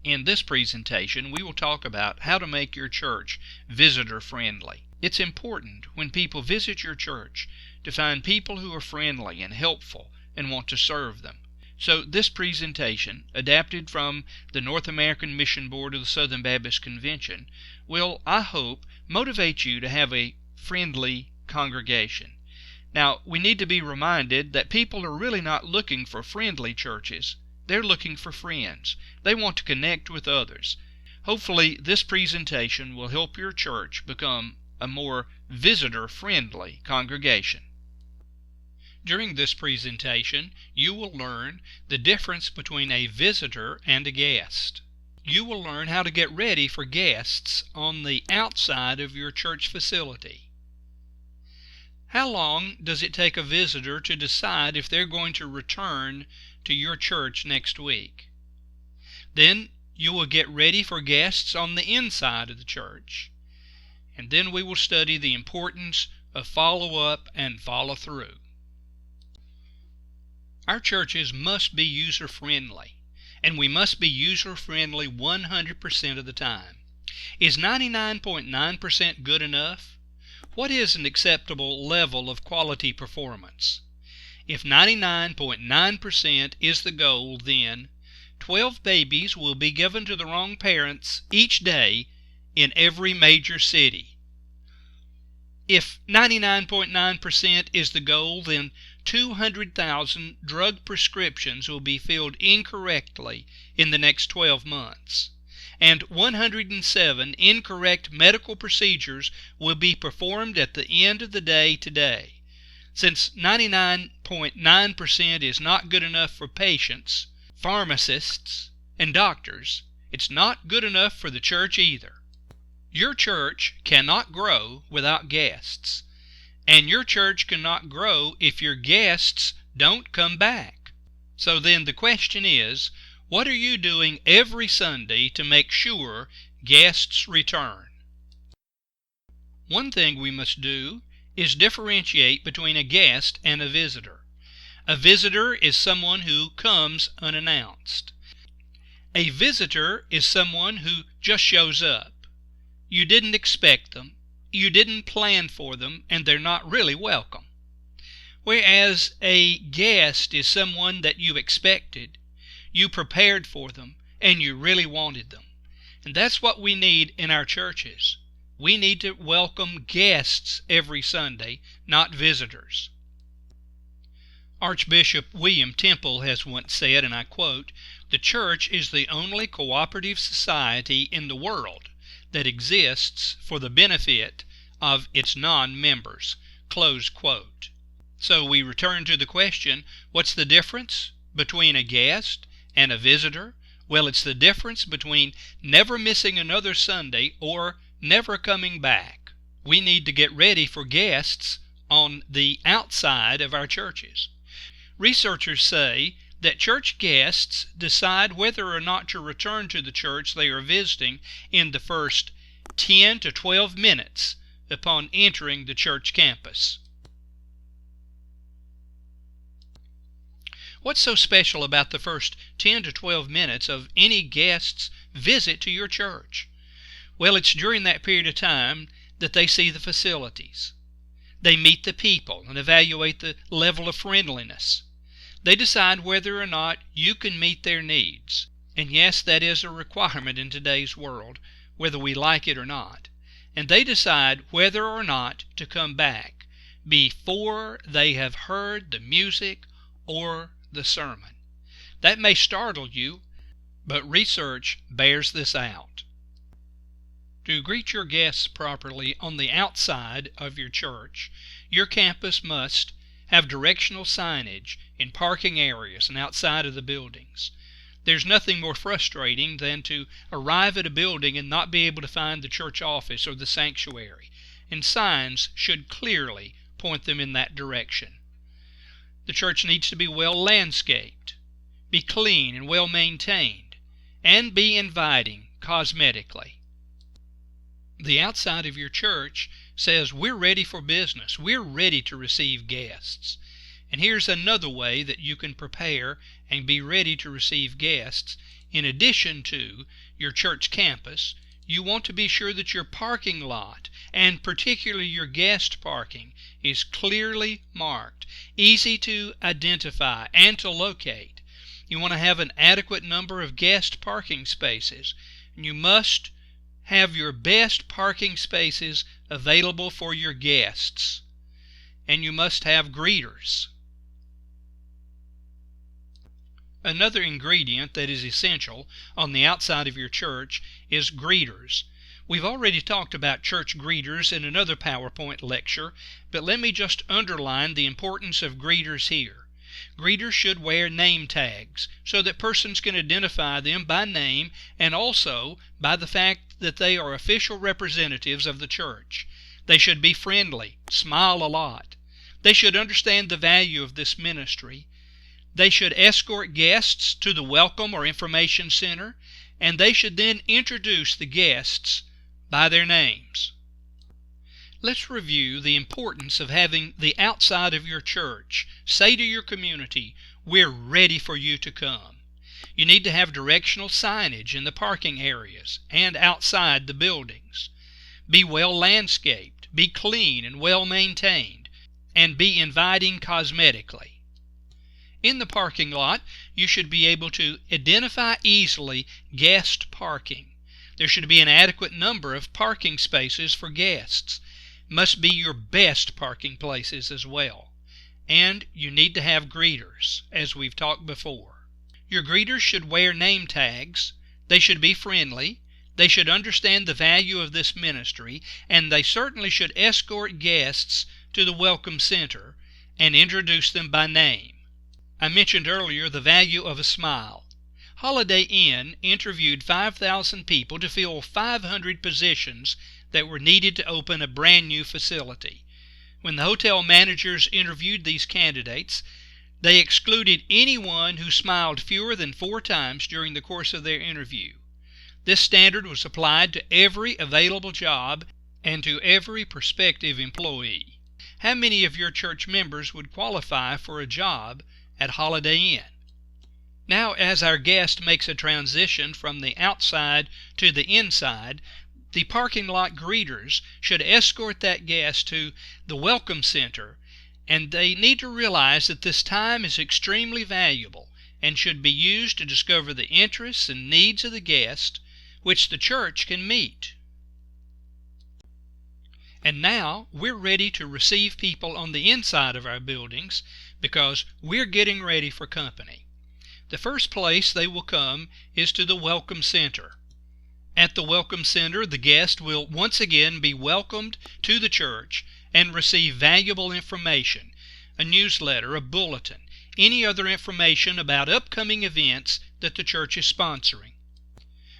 In this presentation, we will talk about how to make your church visitor-friendly. It's important when people visit your church to find people who are friendly and helpful and want to serve them. So this presentation, adapted from the North American Mission Board of the Southern Baptist Convention, will, I hope, motivate you to have a friendly congregation. Now, we need to be reminded that people are really not looking for friendly churches. They're looking for friends. They want to connect with others. Hopefully, this presentation will help your church become a more visitor-friendly congregation. During this presentation, you will learn the difference between a visitor and a guest. You will learn how to get ready for guests on the outside of your church facility. How long does it take a visitor to decide if they're going to return to your church next week? Then you will get ready for guests on the inside of the church. And then we will study the importance of follow-up and follow-through. Our churches must be user-friendly, and we must be user-friendly 100% of the time. Is 99.9% good enough? What is an acceptable level of quality performance? If 99.9% is the goal, then 12 babies will be given to the wrong parents each day in every major city. If 99.9% is the goal, then 200,000 drug prescriptions will be filled incorrectly in the next 12 months. And 107 incorrect medical procedures will be performed at the end of the day today. Since 99.9% is not good enough for patients, pharmacists, and doctors, it's not good enough for the church either. Your church cannot grow without guests, and your church cannot grow if your guests don't come back. So then the question is, what are you doing every Sunday to make sure guests return? One thing we must do is differentiate between a guest and a visitor. A visitor is someone who comes unannounced. A visitor is someone who just shows up. You didn't expect them, you didn't plan for them, and they're not really welcome. Whereas a guest is someone that you expected, you prepared for them, and you really wanted them. And that's what we need in our churches. We need to welcome guests every Sunday, not visitors. Archbishop William Temple has once said, and I quote, "The church is the only cooperative society in the world that exists for the benefit of its non-members." Close quote. So we return to the question, what's the difference between a guest and a visitor? Well, it's the difference between never missing another Sunday or never coming back. We need to get ready for guests on the outside of our churches. Researchers say that church guests decide whether or not to return to the church they are visiting in the first 10 to 12 minutes upon entering the church campus. What's so special about the first 10 to 12 minutes of any guest's visit to your church? Well, it's during that period of time that they see the facilities. They meet the people and evaluate the level of friendliness. They decide whether or not you can meet their needs. And yes, that is a requirement in today's world, whether we like it or not. And they decide whether or not to come back before they have heard the music or the sermon. That may startle you, but research bears this out. To greet your guests properly on the outside of your church, your campus must have directional signage in parking areas and outside of the buildings. There's nothing more frustrating than to arrive at a building and not be able to find the church office or the sanctuary, and signs should clearly point them in that direction. The church needs to be well landscaped, be clean and well maintained, and be inviting cosmetically. The outside of your church says, we're ready for business. We're ready to receive guests. And here's another way that you can prepare and be ready to receive guests in addition to your church campus, you want to be sure that your parking lot, and particularly your guest parking, is clearly marked, easy to identify and to locate. You want to have an adequate number of guest parking spaces. You must have your best parking spaces available for your guests. And you must have greeters. Another ingredient that is essential on the outside of your church is greeters. We've already talked about church greeters in another PowerPoint lecture, but let me just underline the importance of greeters here. Greeters should wear name tags so that persons can identify them by name and also by the fact that they are official representatives of the church. They should be friendly, smile a lot. They should understand the value of this ministry. They should escort guests to the welcome or information center, and they should then introduce the guests by their names. Let's review the importance of having the outside of your church say to your community, "We're ready for you to come." You need to have directional signage in the parking areas and outside the buildings. Be well landscaped, be clean and well maintained, and be inviting cosmetically. In the parking lot, you should be able to identify easily guest parking. There should be an adequate number of parking spaces for guests. Must be your best parking places as well. And you need to have greeters, as we've talked before. Your greeters should wear name tags. They should be friendly. They should understand the value of this ministry, and they certainly should escort guests to the Welcome Center and introduce them by name. I mentioned earlier the value of a smile. Holiday Inn interviewed 5,000 people to fill 500 positions that were needed to open a brand new facility. When the hotel managers interviewed these candidates, they excluded anyone who smiled fewer than 4 times during the course of their interview. This standard was applied to every available job and to every prospective employee. How many of your church members would qualify for a job at Holiday Inn? Now, as our guest makes a transition from the outside to the inside, the parking lot greeters should escort that guest to the Welcome Center, and they need to realize that this time is extremely valuable and should be used to discover the interests and needs of the guest, which the church can meet. And now we're ready to receive people on the inside of our buildings because we're getting ready for company. The first place they will come is to the Welcome Center. At the Welcome Center, the guest will once again be welcomed to the church and receive valuable information, a newsletter, a bulletin, any other information about upcoming events that the church is sponsoring.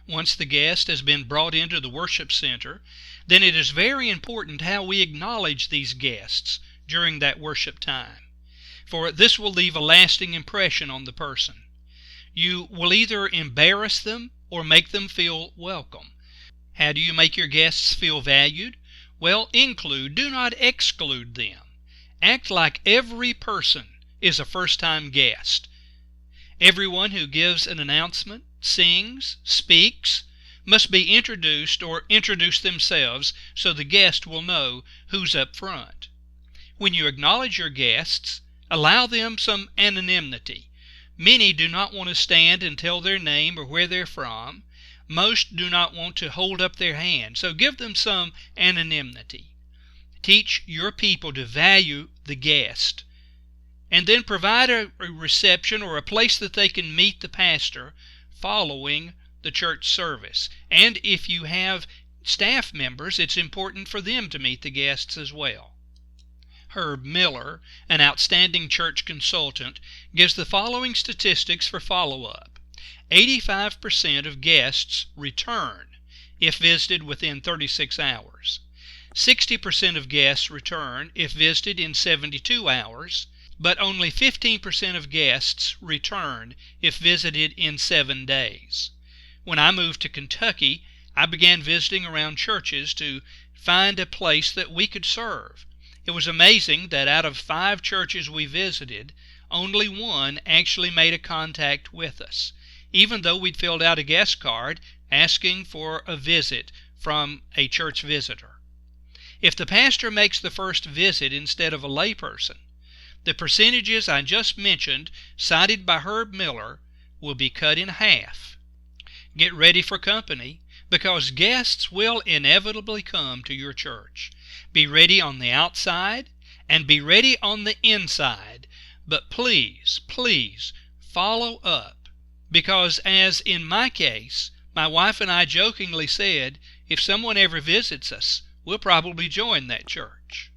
Once the guest has been brought into the worship center, then it is very important how we acknowledge these guests during that worship time, for this will leave a lasting impression on the person. You will either embarrass them or make them feel welcome. How do you make your guests feel valued? Well, include, do not exclude them. Act like every person is a first-time guest. Everyone who gives an announcement, sings, speaks, must be introduced or introduce themselves so the guest will know who's up front. When you acknowledge your guests, allow them some anonymity. Many do not want to stand and tell their name or where they're from. Most do not want to hold up their hand, so give them some anonymity. Teach your people to value the guest, and then provide a reception or a place that they can meet the pastor following the church service. And if you have staff members, it's important for them to meet the guests as well. Herb Miller, an outstanding church consultant, gives the following statistics for follow-up. 85% of guests return if visited within 36 hours. 60% of guests return if visited in 72 hours, but only 15% of guests return if visited in 7 days. When I moved to Kentucky, I began visiting around churches to find a place that we could serve. It was amazing that out of 5 churches we visited, only one actually made a contact with us. even though we'd filled out a guest card asking for a visit from a church visitor. If the pastor makes the first visit instead of a layperson, the percentages I just mentioned, cited by Herb Miller, will be cut in half. Get ready for company, because guests will inevitably come to your church. Be ready on the outside and be ready on the inside, but please, please follow up, because as in my case, my wife and I jokingly said, if someone ever visits us, we'll probably join that church.